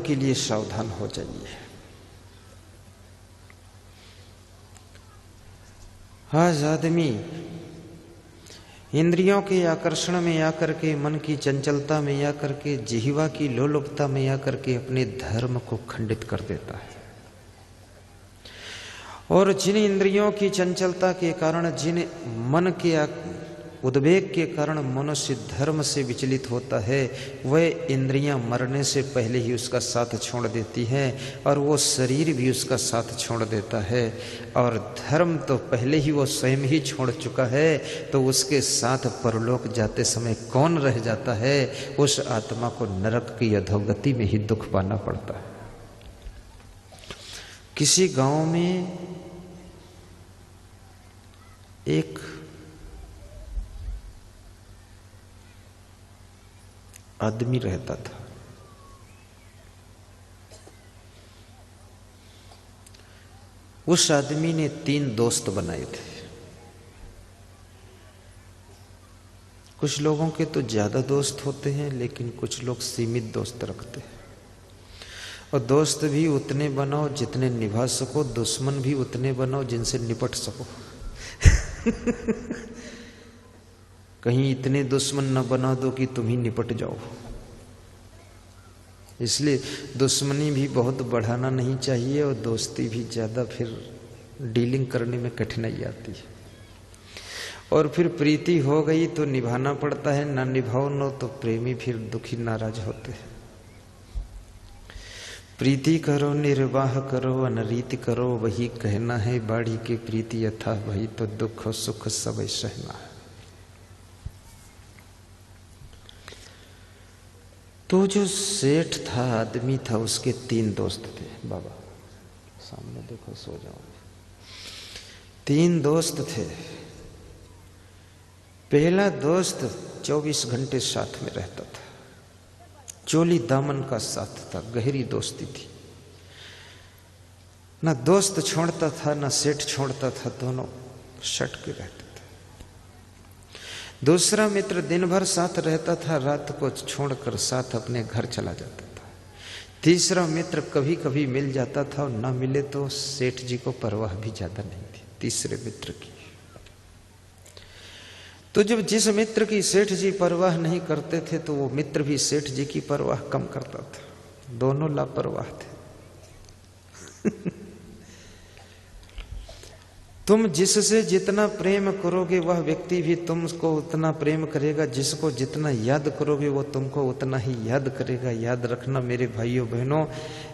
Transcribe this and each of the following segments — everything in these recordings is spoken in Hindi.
के लिए सावधान हो जाइए। आज आदमी इंद्रियों के आकर्षण में आकर के, मन की चंचलता में आकर के, जिह्वा की लोलुपता में आकर के अपने धर्म को खंडित कर देता है। और जिन इंद्रियों की चंचलता के कारण, जिन मन के उद्वेग के कारण मनुष्य धर्म से विचलित होता है, वह इंद्रियां मरने से पहले ही उसका साथ छोड़ देती हैं और वो शरीर भी उसका साथ छोड़ देता है। और धर्म तो पहले ही वो स्वयं ही छोड़ चुका है, तो उसके साथ परलोक जाते समय कौन रह जाता है? उस आत्मा को नरक की अधोगति में ही दुख पाना पड़ता है। किसी गांव में एक आदमी रहता था। उस आदमी ने 3 दोस्त बनाए थे। कुछ लोगों के तो ज्यादा दोस्त होते हैं, लेकिन कुछ लोग सीमित दोस्त रखते हैं। और दोस्त भी उतने बनाओ जितने निभा सको, दुश्मन भी उतने बनाओ जिनसे निपट सको। कहीं इतने दुश्मन न बना दो कि तुम ही निपट जाओ। इसलिए दुश्मनी भी बहुत बढ़ाना नहीं चाहिए और दोस्ती भी ज्यादा, फिर डीलिंग करने में कठिनाई आती है। और फिर प्रीति हो गई तो निभाना पड़ता है, ना निभाओ न तो प्रेमी फिर दुखी नाराज होते हैं। प्रीति करो निर्वाह करो अनरीति करो, वही कहना है बाड़ी के प्रीति यथा वही, तो दुख सुख सब सहना है। तो जो सेठ था, आदमी था, उसके 3 दोस्त थे। बाबा सामने देखो, सो जाओ। 3 दोस्त थे। पहला दोस्त 24 घंटे साथ में रहता था, चोली दामन का साथ था, गहरी दोस्ती थी। ना दोस्त छोड़ता था ना सेठ छोड़ता था, दोनों सट के रहते थे। दूसरा मित्र दिन भर साथ रहता था, रात को छोड़कर साथ अपने घर चला जाता था। तीसरा मित्र कभी कभी मिल जाता था और ना मिले तो सेठ जी को परवाह भी ज्यादा नहीं थी तीसरे मित्र की। तो जब जिस मित्र की सेठ जी परवाह नहीं करते थे, तो वो मित्र भी सेठ जी की परवाह कम करता था। दोनों लापरवाह थे। तुम जिससे जितना प्रेम करोगे वह व्यक्ति भी तुमको उतना प्रेम करेगा, जिसको जितना याद करोगे वो तुमको उतना ही याद करेगा। याद रखना मेरे भाइयों बहनों,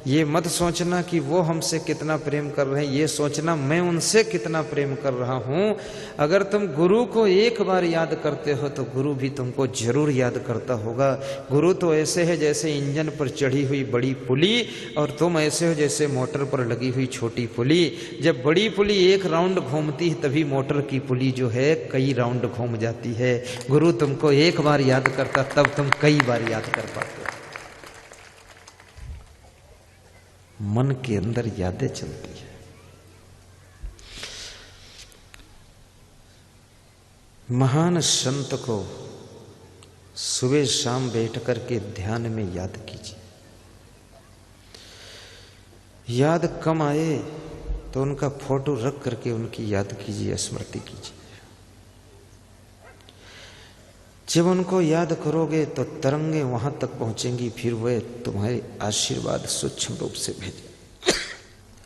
ये मत सोचना कि वो हमसे कितना प्रेम कर रहे हैं, ये सोचना मैं उनसे कितना प्रेम कर रहा हूं। अगर तुम गुरु को एक बार याद करते हो तो गुरु भी तुमको जरूर याद करता होगा। गुरु तो ऐसे है जैसे इंजन पर चढ़ी हुई बड़ी पुली, और तुम ऐसे हो जैसे मोटर पर लगी हुई छोटी पुली। जब बड़ी पुली एक राउंड घूमती है तभी मोटर की पुली जो है कई राउंड घूम जाती है। गुरु तुमको एक बार याद करता तब तुम कई बार याद कर पाते हो। मन के अंदर यादें चलती है। महान संत को सुबह शाम बैठ करके ध्यान में याद कीजिए। याद कम आए तो उनका फोटो रख करके उनकी याद कीजिए, स्मृति कीजिए। जब उनको याद करोगे तो तरंगे वहां तक पहुंचेंगी, फिर वे तुम्हारे आशीर्वाद सूक्ष्म रूप से भेजें।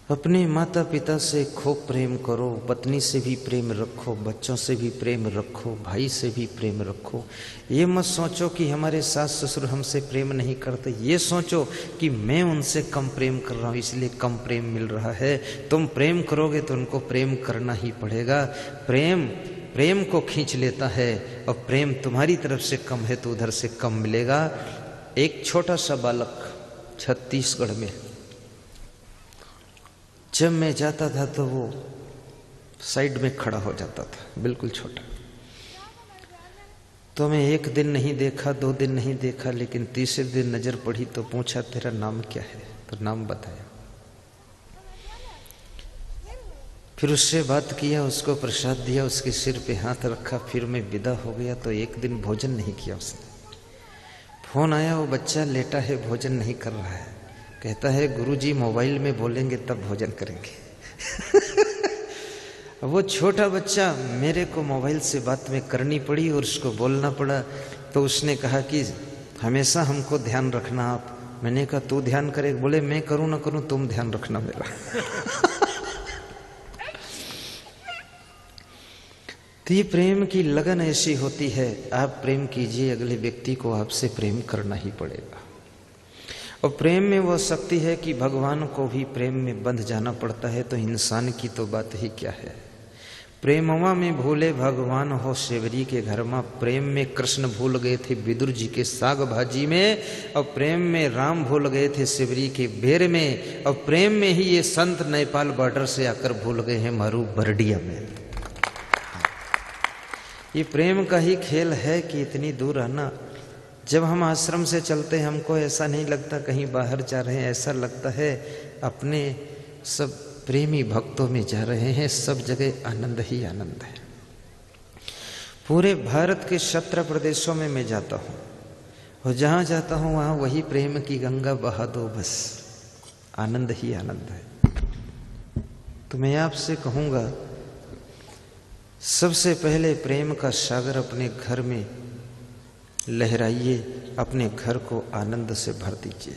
अपने माता पिता से खूब प्रेम करो, पत्नी से भी प्रेम रखो, बच्चों से भी प्रेम रखो, भाई से भी प्रेम रखो। ये मत सोचो कि हमारे सास ससुर हमसे प्रेम नहीं करते, ये सोचो कि मैं उनसे कम प्रेम कर रहा हूँ इसलिए कम प्रेम मिल रहा है। तुम प्रेम करोगे तो उनको प्रेम करना ही पड़ेगा। प्रेम को खींच लेता है, और प्रेम तुम्हारी तरफ से कम है तो उधर से कम मिलेगा। एक छोटा सा बालक छत्तीसगढ़ में, जब मैं जाता था तो वो साइड में खड़ा हो जाता था, बिल्कुल छोटा। तो मैं 1 दिन नहीं देखा, 2 दिन नहीं देखा, लेकिन तीसरे दिन नजर पड़ी तो पूछा तेरा नाम क्या है, तो नाम बताया। फिर उससे बात किया, उसको प्रसाद दिया, उसके सिर पे हाथ रखा, फिर मैं विदा हो गया। तो 1 दिन भोजन नहीं किया उसने। फोन आया, वो बच्चा लेटा है, भोजन नहीं कर रहा है। कहता है गुरुजी मोबाइल में बोलेंगे तब भोजन करेंगे। वो छोटा बच्चा, मेरे को मोबाइल से बात में करनी पड़ी और उसको बोलना पड़ा, तो उसने कहा कि हमेशा हमको ध्यान रखना आप। मैंने कहा तू ध्यान करे? बोले मैं करूं ना करूं तुम ध्यान रखना मेरा। तो ये प्रेम की लगन ऐसी होती है, आप प्रेम कीजिए, अगले व्यक्ति को आपसे प्रेम करना ही पड़ेगा। और प्रेम में वो शक्ति है कि भगवान को भी प्रेम में बंध जाना पड़ता है, तो इंसान की तो बात ही क्या है। प्रेमवा में भूले भगवान हो सेवरी के घर में, प्रेम में कृष्ण भूल गए थे विदुर जी के साग भाजी में, और प्रेम में राम भूल गए थे सेवरी के बेर में, और प्रेम में ही ये संत नेपाल बॉर्डर से आकर भूल गए हैं मारू बरडिया में। ये प्रेम का ही खेल है कि इतनी दूर आना। जब हम आश्रम से चलते हैं हमको ऐसा नहीं लगता कहीं बाहर जा रहे हैं, ऐसा लगता है अपने सब प्रेमी भक्तों में जा रहे हैं। सब जगह आनंद ही आनंद है। पूरे भारत के 17 प्रदेशों में मैं जाता हूँ और जहाँ जाता हूँ वहाँ वही प्रेम की गंगा बहा दो, बस आनंद ही आनंद है। तो मैं आपसे कहूँगा सबसे पहले प्रेम का सागर अपने घर में लहराइए, अपने घर को आनंद से भर दीजिए।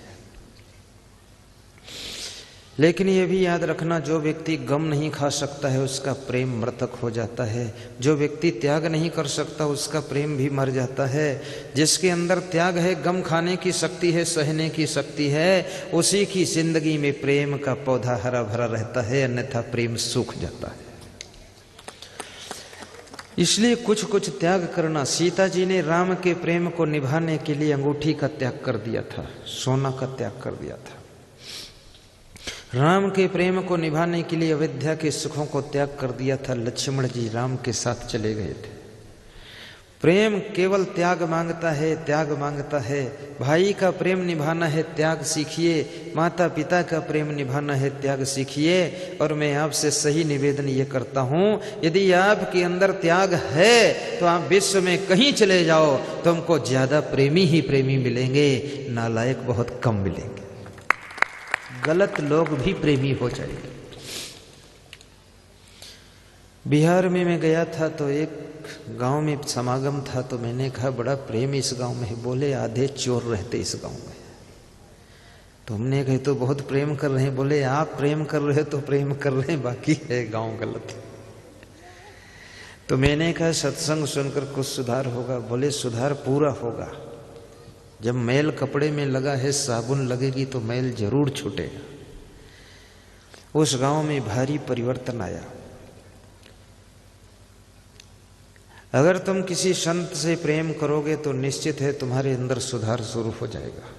लेकिन ये भी याद रखना, जो व्यक्ति गम नहीं खा सकता है उसका प्रेम मृतक हो जाता है। जो व्यक्ति त्याग नहीं कर सकता उसका प्रेम भी मर जाता है। जिसके अंदर त्याग है, गम खाने की शक्ति है, सहने की शक्ति है, उसी की जिंदगी में प्रेम का पौधा हरा भरा रहता है, अन्यथा प्रेम सूख जाता है। इसलिए कुछ कुछ त्याग करना। सीता जी ने राम के प्रेम को निभाने के लिए अंगूठी का त्याग कर दिया था, सोना का त्याग कर दिया था। राम के प्रेम को निभाने के लिए अयोध्या के सुखों को त्याग कर दिया था। लक्ष्मण जी राम के साथ चले गए थे। प्रेम केवल त्याग मांगता है, त्याग मांगता है। भाई का प्रेम निभाना है, त्याग सीखिए। माता पिता का प्रेम निभाना है, त्याग सीखिए। और मैं आपसे सही निवेदन ये करता हूँ, यदि आपके अंदर त्याग है तो आप विश्व में कहीं चले जाओ, तुमको ज्यादा प्रेमी ही प्रेमी मिलेंगे, नालायक बहुत कम मिलेंगे। गलत लोग भी प्रेमी हो जाएंगे। बिहार में मैं गया था तो एक गांव में समागम था, तो मैंने कहा बड़ा प्रेम इस गांव में है। बोले आधे चोर रहते इस गांव में। तो हमने कहा तो बहुत प्रेम कर रहे हैं। बोले आप प्रेम कर रहे हो तो प्रेम कर रहे हैं, बाकी है गांव गलत। तो मैंने कहा सत्संग सुनकर कुछ सुधार होगा? बोले सुधार पूरा होगा। जब मैल कपड़े में लगा है, साबुन लगेगी तो मैल जरूर छूटेगा। उस गांव में भारी परिवर्तन आया। अगर तुम किसी संत से प्रेम करोगे तो निश्चित है तुम्हारे अंदर सुधार शुरू हो जाएगा।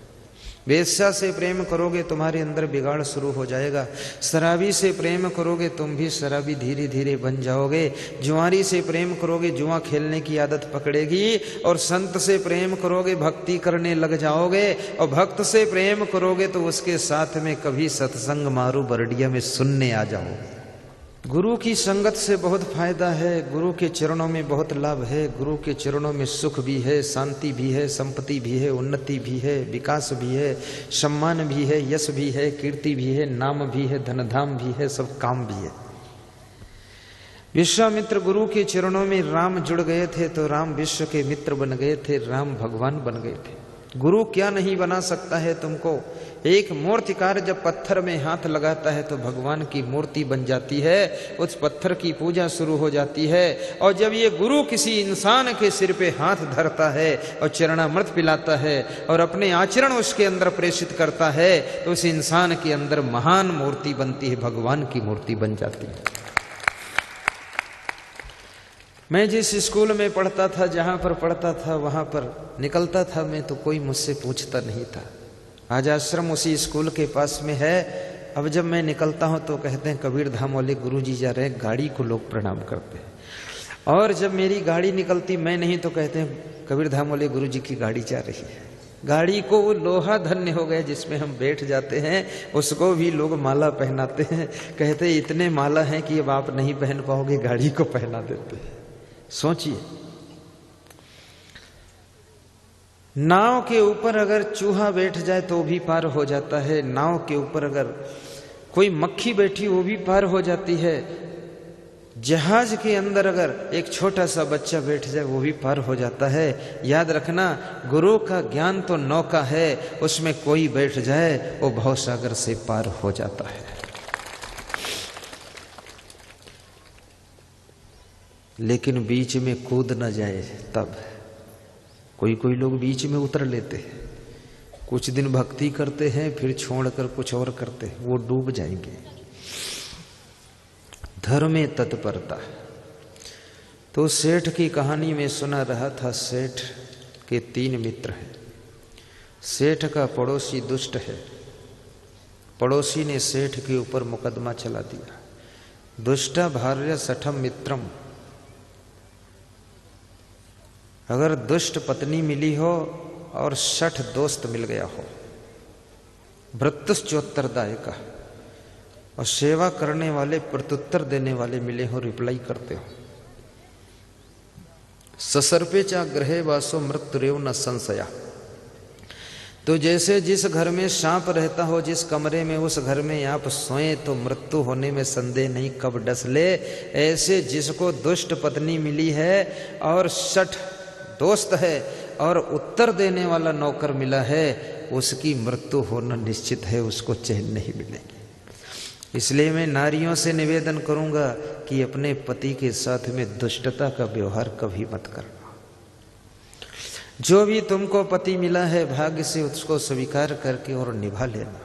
वेश्या से प्रेम करोगे तुम्हारे अंदर बिगाड़ शुरू हो जाएगा। शराबी से प्रेम करोगे तुम भी शराबी धीरे धीरे बन जाओगे। जुआरी से प्रेम करोगे जुआ खेलने की आदत पकड़ेगी। और संत से प्रेम करोगे भक्ति करने लग जाओगे। और भक्त से प्रेम करोगे तो उसके साथ में कभी सत्संग मारू बरडिया में सुनने आ जाओगे। गुरु की संगत से बहुत फायदा है। गुरु के चरणों में बहुत लाभ है। गुरु के चरणों में सुख भी है, शांति भी है, संपत्ति भी है, उन्नति भी है, विकास भी है, सम्मान भी है, यश भी है, कीर्ति भी है, नाम भी है, धनधाम भी है, सब काम भी है। विश्वामित्र गुरु के चरणों में राम जुड़ गए थे तो राम विश्व के मित्र बन गए थे, राम भगवान बन गए थे। गुरु क्या नहीं बना सकता है तुमको। एक मूर्तिकार जब पत्थर में हाथ लगाता है तो भगवान की मूर्ति बन जाती है, उस पत्थर की पूजा शुरू हो जाती है। और जब ये गुरु किसी इंसान के सिर पे हाथ धरता है और चरणामृत पिलाता है और अपने आचरण उसके अंदर प्रेषित करता है तो उस इंसान के अंदर महान मूर्ति बनती है, भगवान की मूर्ति बन जाती है। मैं जिस स्कूल में पढ़ता था, जहाँ पर पढ़ता था, वहाँ पर निकलता था मैं तो कोई मुझसे पूछता नहीं था। आज आश्रम उसी स्कूल के पास में है। अब जब मैं निकलता हूँ तो कहते हैं कबीर धाम वाले गुरुजी जा रहे हैं, गाड़ी को लोग प्रणाम करते हैं। और जब मेरी गाड़ी निकलती मैं नहीं तो कहते हैं कबीर धाम वाले गुरुजी की गाड़ी जा रही है। गाड़ी को वो लोहा धन्य हो गया जिसमें हम बैठ जाते हैं, उसको भी लोग माला पहनाते हैं। कहते हैं इतने माला हैं कि अब आप नहीं पहन पाओगे, गाड़ी को पहना देते हैं। सोचिए। नाव के ऊपर अगर चूहा बैठ जाए तो भी पार हो जाता है, नाव के ऊपर अगर कोई मक्खी बैठी वो भी पार हो जाती है, जहाज के अंदर अगर एक छोटा सा बच्चा बैठ जाए वो भी पार हो जाता है। याद रखना, गुरु का ज्ञान तो नौका है, उसमें कोई बैठ जाए वो भवसागर से पार हो जाता है। लेकिन बीच में कूद न जाए, तब कोई कोई लोग बीच में उतर लेते हैं, कुछ दिन भक्ति करते हैं फिर छोड़कर कुछ और करते हैं, वो डूब जाएंगे। धर्म में तत्परता। तो सेठ की कहानी में सुना रहा था, सेठ के 3 मित्र हैं। सेठ का पड़ोसी दुष्ट है, पड़ोसी ने सेठ के ऊपर मुकदमा चला दिया। दुष्टा भार्य सठम मित्रम, अगर दुष्ट पत्नी मिली हो और 60 दोस्त मिल गया हो, भृत्युश्चोत्तरदायिका, और सेवा करने वाले प्रत्युत्तर देने वाले मिले हो, रिप्लाई करते हो। ससर्पे चा ग्रहे वासो मृत्युरेव न संशया, तो जैसे जिस घर में सांप रहता हो, जिस कमरे में उस घर में आप सोए तो मृत्यु होने में संदेह नहीं कब डस ले, ऐसे जिसको दुष्ट पत्नी मिली है और 60 दोस्त है और उत्तर देने वाला नौकर मिला है, उसकी मृत्यु होना निश्चित है, उसको चैन नहीं मिलेगी। इसलिए मैं नारियों से निवेदन करूंगा कि अपने पति के साथ में दुष्टता का व्यवहार कभी मत करना। जो भी तुमको पति मिला है भाग्य से उसको स्वीकार करके और निभा लेना।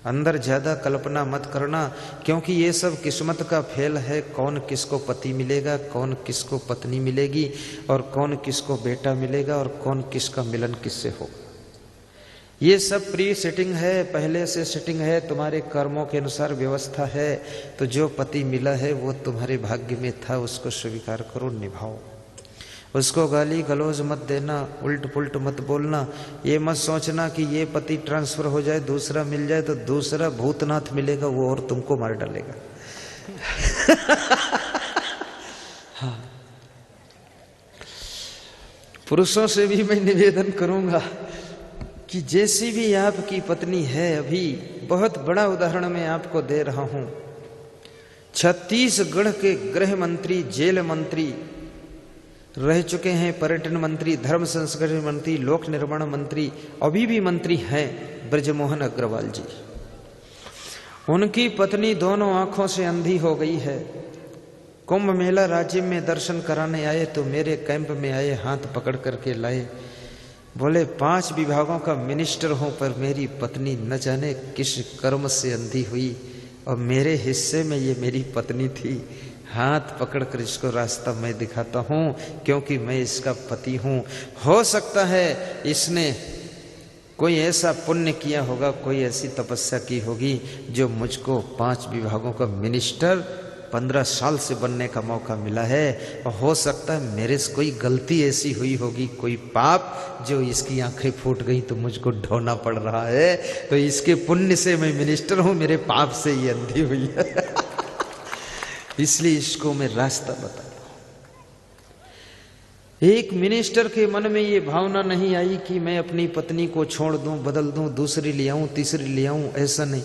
अंदर ज्यादा कल्पना मत करना, क्योंकि ये सब किस्मत का खेल है। कौन किसको पति मिलेगा, कौन किसको पत्नी मिलेगी, और कौन किसको बेटा मिलेगा, और कौन किसका मिलन किससे होगा, ये सब प्री सेटिंग है, पहले से सेटिंग है, तुम्हारे कर्मों के अनुसार व्यवस्था है। तो जो पति मिला है वो तुम्हारे भाग्य में था, उसको स्वीकार करो, निभाओ। उसको गाली गलौज मत देना, उल्ट पुल्ट मत बोलना। ये मत सोचना कि ये पति ट्रांसफर हो जाए, दूसरा मिल जाए तो दूसरा भूतनाथ मिलेगा, वो और तुमको मार डालेगा। हाँ, पुरुषों से भी मैं निवेदन करूंगा कि जैसी भी आपकी पत्नी है, अभी बहुत बड़ा उदाहरण मैं आपको दे रहा हूं। छत्तीसगढ़ के गृह मंत्री, जेल मंत्री रह चुके हैं, पर्यटन मंत्री, धर्म संस्कृति मंत्री, लोक निर्माण मंत्री, अभी भी मंत्री हैं, ब्रजमोहन अग्रवाल जी। उनकी पत्नी दोनों आंखों से अंधी हो गई है। कुंभ मेला राज्य में दर्शन कराने आए तो मेरे कैंप में आए, हाथ पकड़ करके लाए, बोले 5 विभागों का मिनिस्टर हूं, पर मेरी पत्नी न जाने किस कर्म से अंधी हुई और मेरे हिस्से में ये मेरी पत्नी थी। हाथ पकड़कर इसको रास्ता मैं दिखाता हूं, क्योंकि मैं इसका पति हूं। हो सकता है इसने कोई ऐसा पुण्य किया होगा, कोई ऐसी तपस्या की होगी जो मुझको 5 विभागों का मिनिस्टर 15 साल से बनने का मौका मिला है। और हो सकता है मेरे से कोई गलती ऐसी हुई होगी, कोई पाप, जो इसकी आंखें फूट गई तो मुझको ढोना पड़ रहा है। तो इसके पुण्य से मैं मिनिस्टर हूं, मेरे पाप से ये अंधी हुई है। इसलिए इसको मैं रास्ता बताता हूं। एक मिनिस्टर के मन में ये भावना नहीं आई कि मैं अपनी पत्नी को छोड़ दूं, बदल दूं, दूसरी ले आऊं, तीसरी ले आऊं, ऐसा नहीं।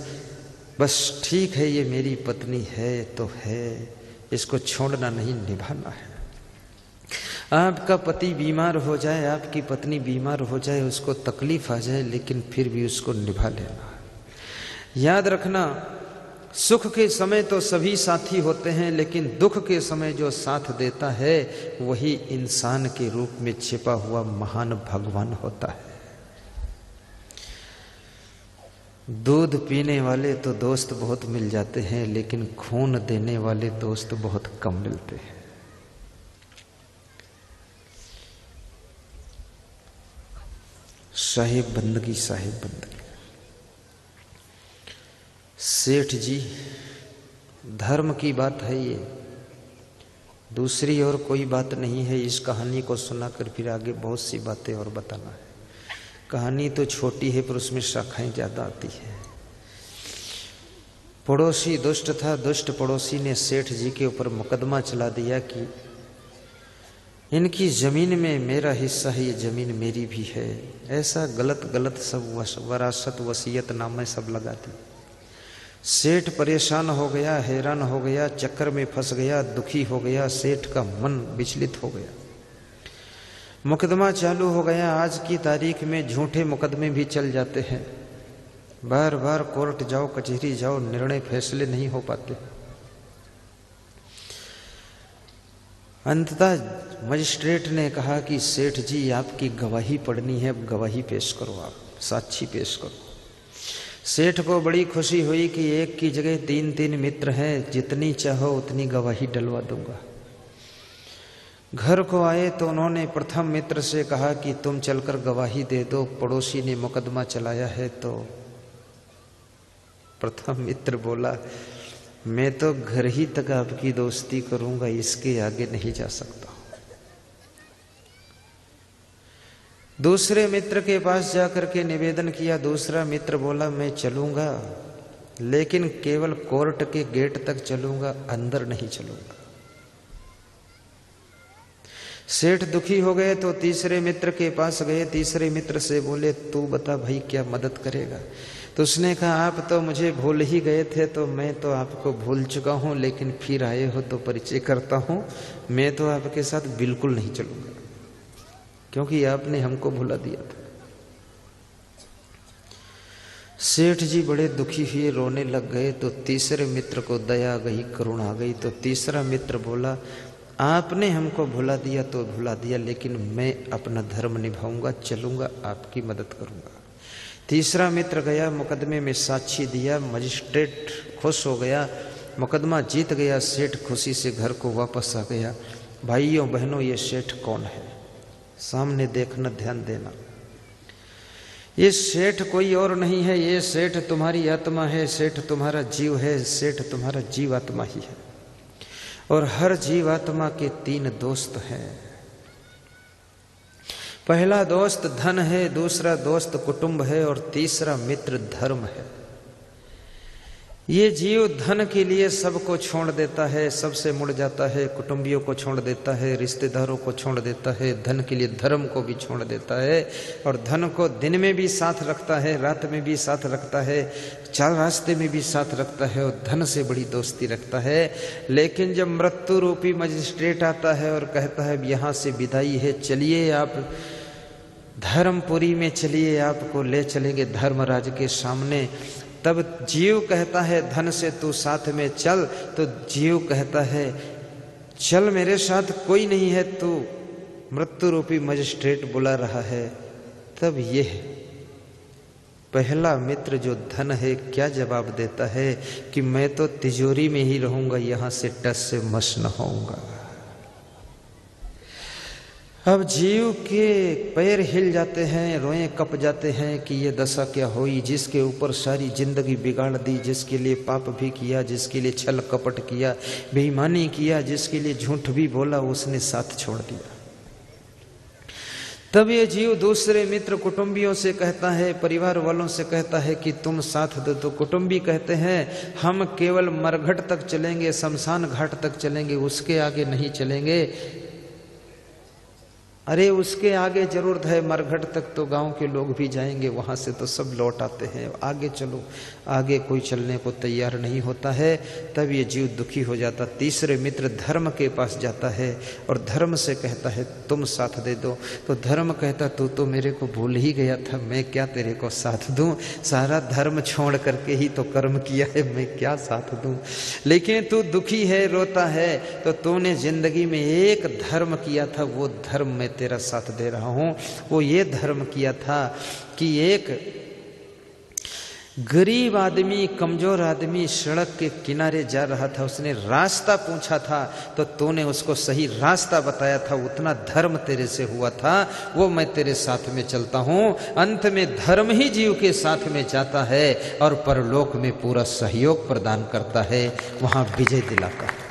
बस ठीक है, ये मेरी पत्नी है तो है, इसको छोड़ना नहीं, निभाना है। आपका पति बीमार हो जाए, आपकी पत्नी बीमार हो जाए, उसको तकलीफ आ जाए, लेकिन फिर भी उसको निभा लेना। याद रखना, सुख के समय तो सभी साथी होते हैं, लेकिन दुख के समय जो साथ देता है वही इंसान के रूप में छिपा हुआ महान भगवान होता है। दूध पीने वाले तो दोस्त बहुत मिल जाते हैं, लेकिन खून देने वाले दोस्त बहुत कम मिलते हैं। साहिब बंदगी, साहिब बंदगी। सेठ जी, धर्म की बात है ये, दूसरी और कोई बात नहीं है। इस कहानी को सुनाकर फिर आगे बहुत सी बातें और बताना है। कहानी तो छोटी है पर उसमें शाखाएं ज्यादा आती है। पड़ोसी दुष्ट था, दुष्ट पड़ोसी ने सेठ जी के ऊपर मुकदमा चला दिया कि इनकी जमीन में मेरा हिस्सा है, ये जमीन मेरी भी है। ऐसा गलत गलत सब वरासत वसीयत नामे सब लगा दी। सेठ परेशान हो गया, हैरान हो गया, चक्कर में फंस गया, दुखी हो गया, सेठ का मन विचलित हो गया। मुकदमा चालू हो गया। आज की तारीख में झूठे मुकदमे भी चल जाते हैं। बार बार कोर्ट जाओ, कचहरी जाओ, निर्णय फैसले नहीं हो पाते। अंततः मजिस्ट्रेट ने कहा कि सेठ जी आपकी गवाही पढ़नी है, अब गवाही पेश करो, आप साक्षी पेश करो। सेठ को बड़ी खुशी हुई कि एक की जगह 3-3 मित्र हैं, जितनी चाहो उतनी गवाही डलवा दूंगा। घर को आए तो उन्होंने प्रथम मित्र से कहा कि तुम चलकर गवाही दे दो, पड़ोसी ने मुकदमा चलाया है। तो प्रथम मित्र बोला, मैं तो घर ही तक आपकी दोस्ती करूंगा, इसके आगे नहीं जा सकता। दूसरे मित्र के पास जाकर के निवेदन किया। दूसरा मित्र बोला, मैं चलूंगा लेकिन केवल कोर्ट के गेट तक चलूंगा, अंदर नहीं चलूंगा। सेठ दुखी हो गए तो तीसरे मित्र के पास गए। तीसरे मित्र से बोले, तू बता भाई क्या मदद करेगा। तो उसने कहा, आप तो मुझे भूल ही गए थे, तो मैं तो आपको भूल चुका हूं, लेकिन फिर आए हो तो परिचय करता हूं। मैं तो आपके साथ बिल्कुल नहीं चलूंगा, क्योंकि आपने हमको भुला दिया था। सेठ जी बड़े दुखी हुए, रोने लग गए। तो तीसरे मित्र को दया गई, करुणा आ गई। तो तीसरा मित्र बोला, आपने हमको भुला दिया तो भुला दिया, लेकिन मैं अपना धर्म निभाऊंगा, चलूंगा, आपकी मदद करूंगा। तीसरा मित्र गया, मुकदमे में साक्षी दिया। मजिस्ट्रेट खुश हो गया, मुकदमा जीत गया। सेठ खुशी से घर को वापस आ गया। भाइयों बहनों, ये सेठ कौन है? सामने देखना, ध्यान देना। ये सेठ कोई और नहीं है, ये सेठ तुम्हारी आत्मा है, सेठ तुम्हारा जीव है, सेठ तुम्हारा जीवात्मा ही है। और हर जीवात्मा के 3 दोस्त हैं। पहला दोस्त धन है, दूसरा दोस्त कुटुंब है, और तीसरा मित्र धर्म है। ये जीव धन के लिए सबको छोड़ देता है, सबसे मुड़ जाता है, कुटुंबियों को छोड़ देता है, रिश्तेदारों को छोड़ देता है, धन के लिए धर्म को भी छोड़ देता है। और धन को दिन में भी साथ रखता है, रात में भी साथ रखता है, चार रास्ते में भी साथ रखता है, और धन से बड़ी दोस्ती रखता है। लेकिन जब मृत्यु रूपी मजिस्ट्रेट आता है और कहता है, यहाँ से विदाई है, चलिए आप धर्मपुरी में चलिए, आपको ले चलेंगे धर्मराज के सामने, तब जीव कहता है, धन से तू साथ में चल। तो जीव कहता है, चल मेरे साथ कोई नहीं है, तू मृत्यु रूपी मजिस्ट्रेट बुला रहा है। तब यह पहला मित्र जो धन है क्या जवाब देता है कि मैं तो तिजोरी में ही रहूंगा, यहां से टस से मस न होऊंगा। अब जीव के पैर हिल जाते हैं, रोए कप जाते हैं कि ये दशा क्या हुई। जिसके ऊपर सारी जिंदगी बिगाड़ दी, जिसके लिए पाप भी किया, जिसके लिए छल कपट किया, बेईमानी किया, जिसके लिए झूठ भी बोला, उसने साथ छोड़ दिया। तब ये जीव दूसरे मित्र कुटुंबियों से कहता है, परिवार वालों से कहता है कि तुम साथ दो। तो कुटुंबी कहते हैं, हम केवल मरघट तक चलेंगे, शमशान घाट तक चलेंगे, उसके आगे नहीं चलेंगे। अरे उसके आगे जरूरत है, मरघट तक तो गांव के लोग भी जाएंगे, वहां से तो सब लौट आते हैं, आगे चलो। आगे कोई चलने को तैयार नहीं होता है। तब ये जीव दुखी हो जाता। तीसरे मित्र धर्म के पास जाता है और धर्म से कहता है, तुम साथ दे दो। तो धर्म कहता, तू तो मेरे को भूल ही गया था, मैं क्या तेरे को साथ दूं? सारा धर्म छोड़ करके ही तो कर्म किया है, मैं क्या साथ दूं? लेकिन तू दुखी है, रोता है, तो तूने जिंदगी में एक धर्म किया था, वो धर्म में तेरा साथ दे रहा हूं। वो ये धर्म किया था कि एक गरीब आदमी, कमजोर आदमी सड़क के किनारे जा रहा था, उसने रास्ता पूछा था, तो तूने उसको सही रास्ता बताया था। उतना धर्म तेरे से हुआ था, वो मैं तेरे साथ में चलता हूं। अंत में धर्म ही जीव के साथ में जाता है और परलोक में पूरा सहयोग प्रदान करता है, वहां विजय दिलाता है।